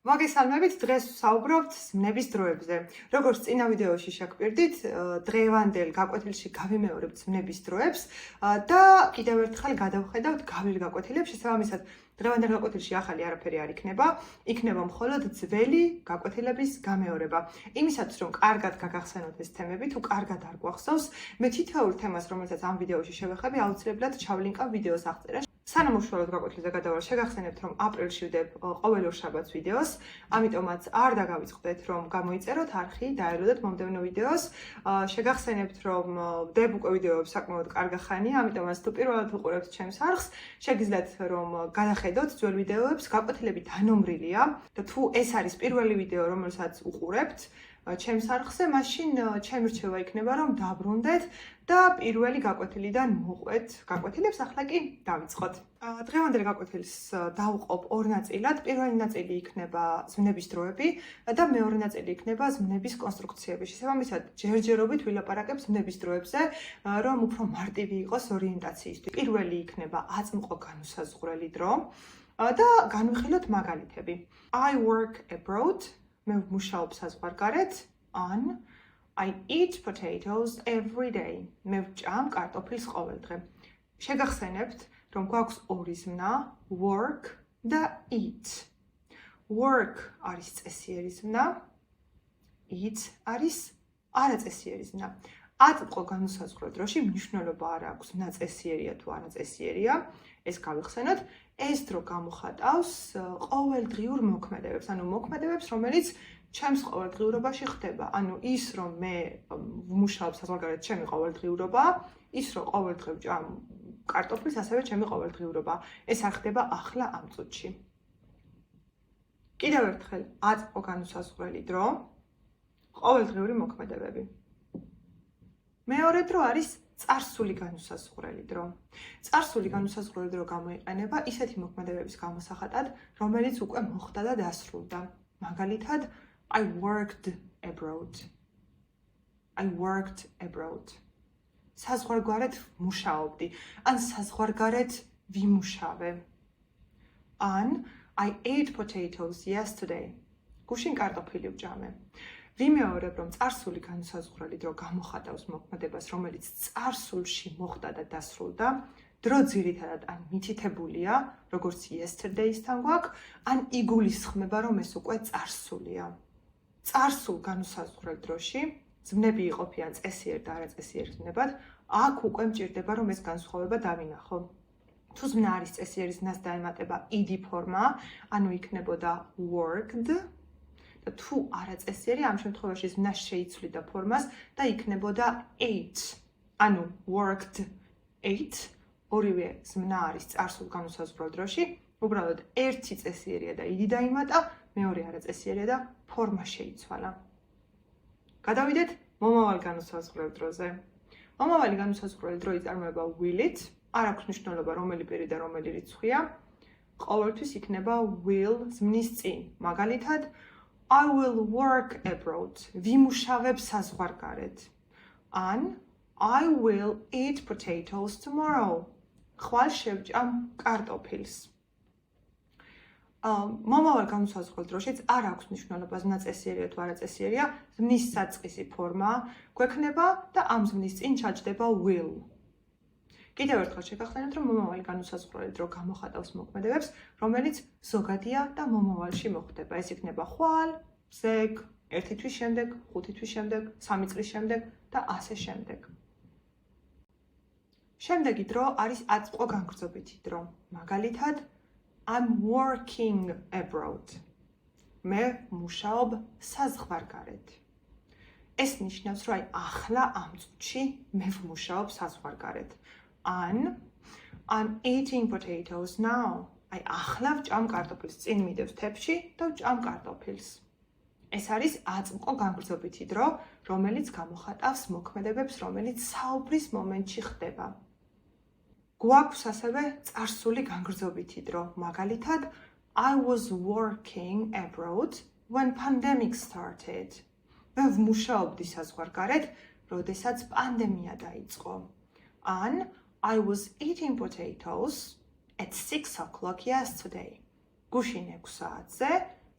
მოგესალმებით, დღეს ვსაუბრობთ ზმნების დროებზე. როგორც წინა ვიდეოში შეგპირდით, დღევანდელ გაკვეთილში გავიმეორებთ ზმნების დროებს და კიდევ ერთხელ გადავხედავთ გავლილ გაკვეთილებს. შესაბამისად, დღევანდელ გაკვეთილში ახალი არაფერი არ იქნება, იქნება მხოლოდ ძველი გაკვეთილების გამეორება. იმისათვის, რომ კარგად გაგახსენოთ ეს თემები, თუ კარგად არ გვახსოვს, მე თითოეულ თემას, რომელსაც ამ ვიდეოში შევეხები, აუცილებლად ჩავლინკავ ვიდეოს აღწერაში. სანამ უშუალოდ გაკვეთილზე გადავალ, შეგახსენებთ, რომ აპრილში ვდებ ყოველ ორ შაბათს ვიდეოს, ამიტომაც არ დაგავიწყდეთ, რომ გამოიწეროთ არხი, დაელოდეთ მომდევნო ვიდეოს. შეგახსენებთ, რომ ვდებ უკვე ვიდეოებს საკმაოდ კარგი ხანია, ამიტომაც თუ პირველად უყურებთ ჩემს არხს, შეგიძლიათ რომ გადახედოთ ძველ ვიდეოებს, გაკვეთილები დანომრილია და თუ ეს არის პირველი ვიდეო, რომელსაც უყურებთ ჩემს არხზე, მაშინ ჩემი რჩევა იქნება, რომ დაბრუნდეთ და პირველი გაკვეთილიდან მოყვეთ გაკვეთილებს, ახლა კი დავიწყოთ. დღევანდელ გაკვეთილს დავუყობ ორ ნაწილად. პირველი ნაწილი იქნება ზმნების დროები და მეორე ნაწილი იქნება ზმნების კონსტრუქციები. შესაბამისად, ჯერჯერობით ვილაპარაკებ ზმნების დროებზე, რომ უფრო მარტივი იყოს ორიენტაციისთვის. პირველი იქნება აწმყო განუსაზღვრელი დრო და განვიხილოთ მაგალითები. I work abroad. მე ვმუშაობ საზღვარგარეთ. On. I eat potatoes every day. მე ვჭამ კარტოფილს ყოველდღე. შეგახსენებთ, რომ გვაქვს ორი ზმნა, work და eat. Work არის წესიერი ზმნა, eat არის არაწესიერი ზმნა. აწმყო განუსაზღვრო დროში მნიშვნელობა არ აქვს, ზმნა წესიერია თუ არაწესიერია. ეს გავიხსენოთ. ეს დრო გამოხატავს ყოველდღიურ მოქმედებებს, ანუ მოქმედებებს, რომელიც ჩემს ყოველდღიურობაში ხდება. ანუ ის, რომ მე ვმუშაობ საზღვარგარეთ, ჩემი ყოველდღიურობა, ის, რომ ყოველდღე ვჭამ კარტოფილს, ასევე ჩემი ყოველდღიურობა. ეს არ ხდება ახლა ამ წუთში. კიდევ ერთხელ, აწმყო განუსაზღვრელი დრო, ყოველდღიური მოქმედებები. მეორე დრო არის წარსული განუსაზღვრელი დრო. წარსული განუსაზღვრელი დრო გამოიყენება ისეთი მოქმედებების გამოსახატად, რომელიც უკვე მოხდა და დასრულდა. მაგალითად, I worked abroad. I worked abroad. საზღვარგარეთ ვმუშაობდი, ან საზღვარგარეთ ვიმუშავე. An I ate potatoes yesterday. გუშინ კარტოფილი ვჭამე. ვიმეორებ, რომ წარსული განუსაზღვრელი დრო გამოხატავს მოქმედებას, რომელიც წარსულში მოხდა და დასრულდა. დრო ძირითადად ან მითითებულია, როგორც yesterday-სთან გვაქვს, ან იგულისხმება, რომ ეს უკვე წარსულია. წარსულ განუსაზღვრელ დროში ზმნები იყოფიან წესიერ და არაწესიერ ზმნებად. აქ უკვე მჭირდება, რომ ეს განსხვავება დავინახო. თუ ზმნა არის წესიერი ზმნას დაემატება ed ფორმა, ანუ იქნებოდა worked. და თუ არაწესიერი, ამ შემთხვევაში ზმნა შეიცვლიდა ფორმას და იქნებოდა ate. ანუ worked ate. ორივე ზმნა არის წარსულ განუსაზღვრელ დროში. უბრალოდ ერთი წესიერია და ed დაიმატა, მეორე არაწესიერია და ფორმა შეიცვალა. გადავიდეთ მომავალ განუსაზღვრელ დროზე. მომავალი განუსაზღვრელი დრო იწარმოება will-ით. არ აქვს მნიშვნელობა, რომელი პირი და რომელი რიცხვია. ყოველთვის იქნება will ზმნის წინ. მაგალითად, I will work abroad. ვიმუშავებ საზღვარგარეთ. An I will eat potatoes tomorrow. ხვალ შევჭამ კარტოფილს. მომავალ განუსაზღვრელ დროშიც არ აქვს მნიშვნელობა, ზმნა წესიერია თუ არაწესიერია, ზმნის საწყისი ფორმა გვექნება და ამ ზმნის წინ ჩაჯდება will. კიდევ ერთხელ შეგახსენებთ, რომ მომავალი განუსაზღვრელი დრო გამოხატავს მოქმედებებს, რომელიც ზოგადია და მომავალში მოხდება. ეს იქნება ხვალ, ზეგ, 1 თვის შემდეგ, 5 თვის შემდეგ, 3 წლის შემდეგ და ასე შემდეგ. შემდეგი დრო არის აწმყო განგრძობითი დრო. მაგალითად, I'm working abroad. მე მუშაობ საზღვარგარეთ. ეს ნიშნავს, რომ ახლა ამ წუთში მე ვმუშაობ საზღვარგარეთ. I'm eating potatoes now. ახლა ვჭამ კარტოფილს. წინ მიდევს თეფში და ვჭამ კარტოფილს. ეს არის აწმყო განგრძობითი დრო, რომელიც გამოხატავს მოქმედებებს, რომელიც საუბრის მომენტში ხდება. გვაქვს ასევე წარსული განგრძობითი დრო. მაგალითად, I was working abroad when pandemic started. მე ვმუშაობდი საზღვარგარეთ, როდესაც პანდემია დაიწყო. An I was eating potatoes at 6 o'clock yesterday. გუშინ 6 საათზე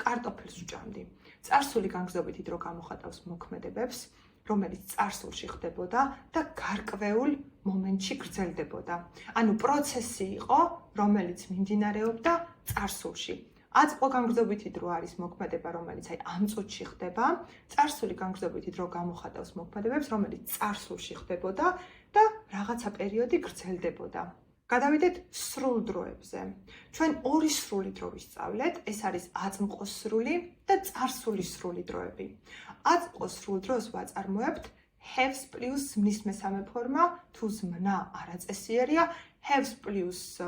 კარტოფილს ვჭამდი. წარსული განგზობითი დრო გამოხატავს მოქმედებებს, რომელიც წარსულში ხდებოდა და გარკვეულ მომენტში გრძელდებოდა. ანუ პროცესი იყო, რომელიც მიმდინარეობდა წარსულში. აწმყო განგზობითი დრო არის მოქმედება, რომელიც ამ წუთში ხდება. წარსული განგზობითი დრო გამოხატავს მოქმედებებს, რომელიც წარსულში ხდებოდა და რაღაცა პერიოდი გრძელდებოდა. გადავიდეთ სრულ დროებზე. ჩვენ ორი სრული დრო ვისწავლეთ, ეს არის აწმყო სრული და წარსული სრული დროები. აწმყო სრულ დროს ვაწარმოებთ haves plus ზმნის მესამე ფორმა, თუ ზმნა არაწესიერია, haves plus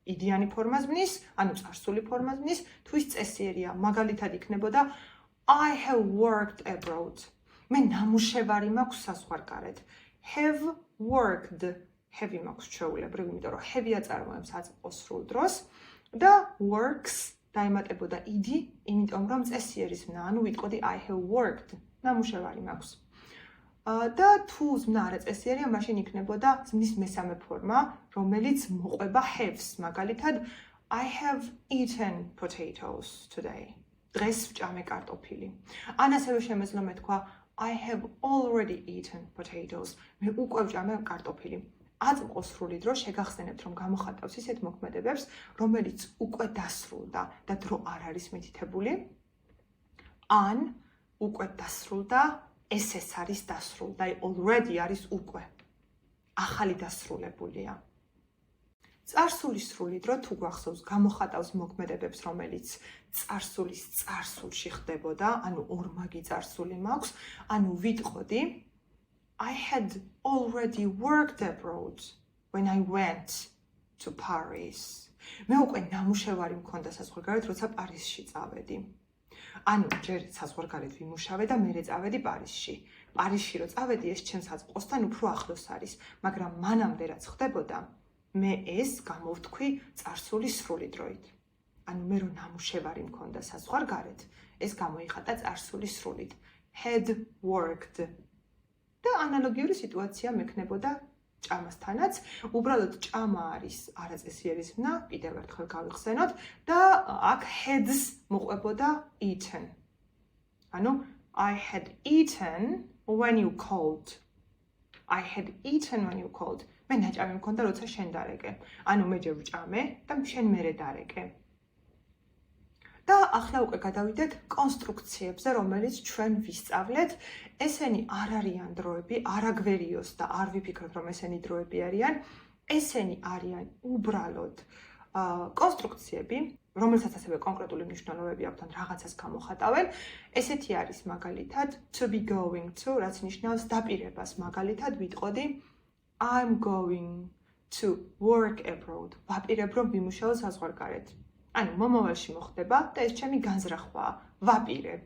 იდიანი ფორმა ზმნის, ანუ წარსული ფორმა ზმნის, თუ ის წესიერია, მაგალითად იქნებოდა I have worked abroad. მე ნამუშევარი მაქვს საზღვარგარეთ. Have worked have მაქვს ჩვეულებრივ, იმიტომ რომ have აწარმოებს აწმყო სრულ დროს და works დაემატებოდა id, იმიტომ რომ წესიერი ზმნა, ანუ ვიტყოდი I have worked, ნამუშევარი მაქვს. და თუ ზმნა არაწესიერია, მაშინ იქნებოდა ზმნის მესამე ფორმა, რომელიც მოყვება haves, მაგალითად I have eaten potatoes today. დღეს ვჭამე კარტოფილი. ან ასევე შემეძლო მეთქვა I have already eaten potatoes. მე უკვე ვჭამე კარტოფილი. აწმყო სრული დრო შეგახსენებთ, რომ გამოხატავს ისეთ მოქმედებებს, რომელიც უკვე დასრულდა და დრო არ არის მითითებული. ან უკვე დასრულდა, ეს არის დასრულდა, already არის უკვე. ახალი დასრულებულია. წარსული სრული დრო თუ გვახსოვს, გამოხატავს მოქმედებებს, რომელიც წარსულის წარსულში ხდებოდა, ანუ ორმაგი წარსული მაქვს, ანუ ვიტყოდი I had already worked abroad when I went to Paris. მე უკვე ნამუშევარი მქონდა საზღვარგარეთ, როცა პარიზში წავედი. ანუ ჯერ საზღვარგარეთ ვიმუშავე და მერე წავედი პარიზში. პარიზში რო წავედი, ეს ჩემს აწმყოსთან უფრო ახლოს არის, მაგრამ მანამდე რაც ხდებოდა, მე ეს გამოვთქვი წარსული სრული დროით. ანუ მე რო ნამუშევარი მქონდა საზღვარგარეთ, ეს გამოიხატა წარსული სრულით. Had worked. და ანალოგიური სიტუაცია მექნებოდა ჭამასთანაც. უბრალოდ ჭამა არის არაწესიერი ზმნა, კიდევ ერთხელ გავიხსენოთ და აქ heads მოყვებოდა eaten. ანუ I had eaten when you called. I had eaten when you called. მე ნაჭამი მქონდა, როცა შენ დარეკე. ანუ მე ჯერ ვჭამე და შენ მერე დარეკე. და ახლა უკვე გადავიდეთ კონსტრუქციებზე, რომელიც ჩვენ ვისწავლეთ. ესენი არ არიან დროები, არაგვერიოს და არ ვიფიქროთ, რომ ესენი დროები არიან. ესენი არიან უბრალოდ კონსტრუქციები, რომელსაც ასევე კონკრეტული მნიშვნელობები აქვთ, ან რაღაცას გამოხატავენ. ესეთი არის მაგალითად to be going to, რაც ნიშნავს დაპირებას. მაგალითად ვიტყოდი I'm going to work abroad. ვაპირებ რომ ვიმუშაო საზღვარგარეთ. ანუ მომავალში მოხდება და ეს ჩემი განზრახვაა. ვაპირებ.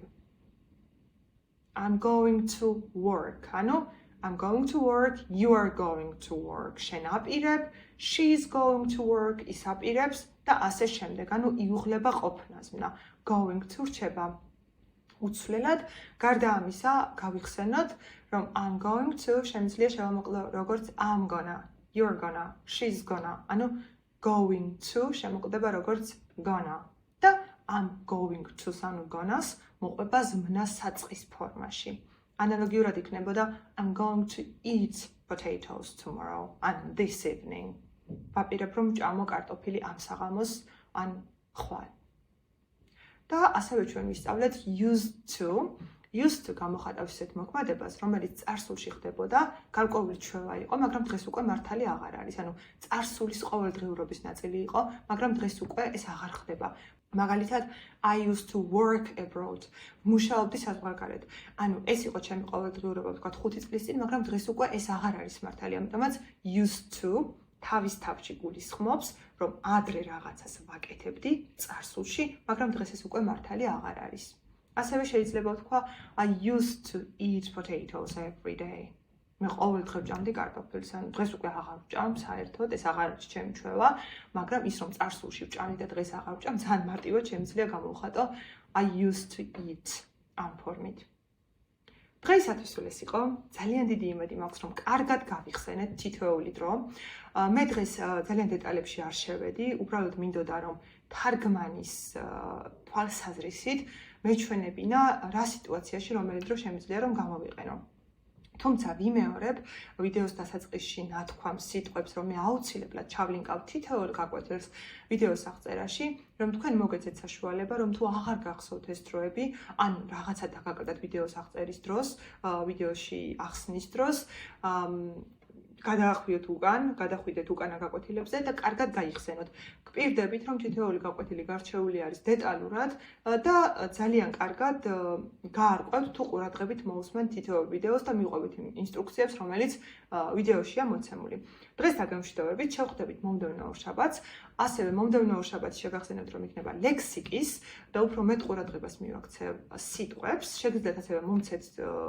I'm going to work. ანუ I'm going to work, you are going to work. შენ აპირებ, she is going to work, ის აპირებს და ასე შემდეგ. ანუ იუღლება ყოფნა ზმნა. Going to რჩება უცვლელად. გარდა ამისა, გავიხსენოთ, რომ I'm going to შემიძლია შევამოკლო როგორც I'm gonna, you're gonna, she's gonna. ანუ going to შემოკლდება როგორც gonna. და I'm going to ანუ gonna-ს მოყვება ზმნა საწყის ფორმაში. ანალოგიურად იქნებოდა I'm going to eat potatoes tomorrow and this evening. ვაპირებ რომ ჭამო კარტოფილი ამ საღამოს ან ხვალ. და ასევე ჩვენ ვისწავლეთ used to. Used to გამოხატავს ისეთ მოქმედებას, რომელიც წარსულში ხდებოდა, გარკვეული ჩვევა იყო, მაგრამ დღეს უკვე მართალი აღარ არის. ანუ წარსულის ყოველდღიურობის ნაწილი იყო, მაგრამ დღეს უკვე ეს აღარ ხდება. მაგალითად, I used to work abroad. მუშაობდი საზღვარგარეთ. ანუ ეს იყო ჩემი ყოველდღიურობა, ვთქვათ 5 წლის წინ, მაგრამ დღეს უკვე ეს აღარ არის მართალი. ამიტომაც used to თავის თავში გულისხმობს, რომ ადრე რაღაცას ვაკეთებდი წარსულში, მაგრამ დღეს ეს უკვე მართალი აღარ არის. ასევე შეიძლება ვთქვა I used to eat potatoes every day. მე ყოველ დღე ვჭამდი კარტოფილს, ანუ დღეს უკვე აღარ ვჭამ საერთოდ, ეს აღარ არის ჩემი ჩვევა, მაგრამ ის რომ წარსულში ვჭამდი და დღეს აღარ ვჭამ, ძალიან მარტივად შემიძლია გამოვხატო I used to eat ამ ფორმით. დღეისათვის ეს იყო, ძალიან დიდი იმედი მაქვს, რომ კარგად გავიხსენეთ თითოეული დრო. მე დღეს ძალიან დეტალებში არ შევედი, უბრალოდ მინდოდა რომ თარგმანის თვალსაზრისით მეჩვენებინა რა სიტუაციაში რომელი დრო შემიძლია რომ გამოვიყენო. თუმცა ვიმეორებ ვიდეოს დასაწყისში ნათქვამ სიტყვებს, რომ მე აუცილებლად ჩავლინკავ თითოეულ გაკვეთილს ვიდეოს აღწერაში, რომ თქვენ მოგეცეთ საშუალება, რომ თუ აღარ გახსოვთ ეს დროები, ან რაღაცა დაგაკეთეთ ვიდეოს აღწერის დროს, ვიდეოში ახსნის დროს, გადახვიდეთ უკანა გაკვეთილებზე და კარგად გაიხსენოთ. გპირდებით, რომ თითოეული გაკვეთილი გარჩეული არის დეტალურად და ძალიან კარგად გაარკვევთ თუ ყურადღებით მოусმენთ თითოეულ ვიდეოს და მიყვებით იმ ინსტრუქციებს, რომელიც ვიდეოშია მოცემული. დღეს დაგემშვიდობებით, შევხვდებით მომდევნო შაბათს. ასევე მომდევნო შაბათს შეგახსენებთ, რომ იქნება ლექსიკის და უფრო მეტ ყურადღებას მივაქცევ სიტყვებს. შეგიძლიათ ასევე მომცეთ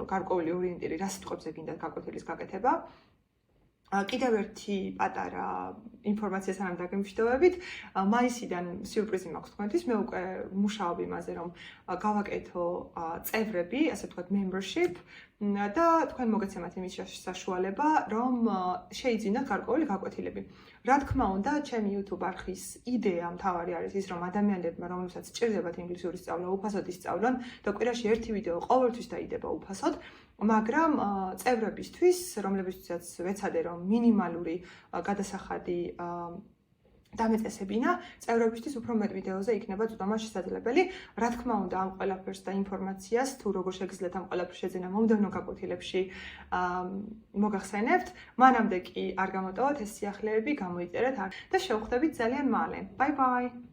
გარკვეული ორიენტირი, რა სიტყვებზე გინდათ გაკვეთილის გაკეთება. კიდევ ერთი პატარა ინფორმაცია სანამ დაგემშვიდობებით. მაისიდან სიურპრიზი მაქვს თქვენთვის. მე უკვე მუშაობ იმაზე, რომ გავაკეთო წევრები, ასე ვთქვათ, membership და თქვენ მოგეცემათ იმის საშუალება, რომ შეიძინოთ გარკვეული გაკვეთილები. რა თქმა უნდა, ჩემი YouTube არხის იდეა მთავარი არის ის, რომ ადამიანებმა, რომლებსაც სჭირდებათ ინგლისური სწავლა, უფასოდ ისწავლონ და კვირაში ერთი ვიდეო ყოველთვის დაიდება უფასოდ. მაგრამ წევრებისთვის, რომლებიცაც ვეცადე, რომ მინიმალური გადასახადი დამეწესებინა, წევრებისთვის უფრო მეტ ვიდეოზე იქნება წვდომა შესაძლებელი. რა თქმა უნდა, ამ ყველაფერს და ინფორმაციას, თუ როგორ შეგიძლიათ ამ ყველაფერს შეძენა მომდევნო გაკვეთილებში მოგახსენებთ, მანამდე კი არ გამოტოვოთ ეს სიახლეები, გამოიწერეთ და შევხვდებით ძალიან მალე. Bye bye!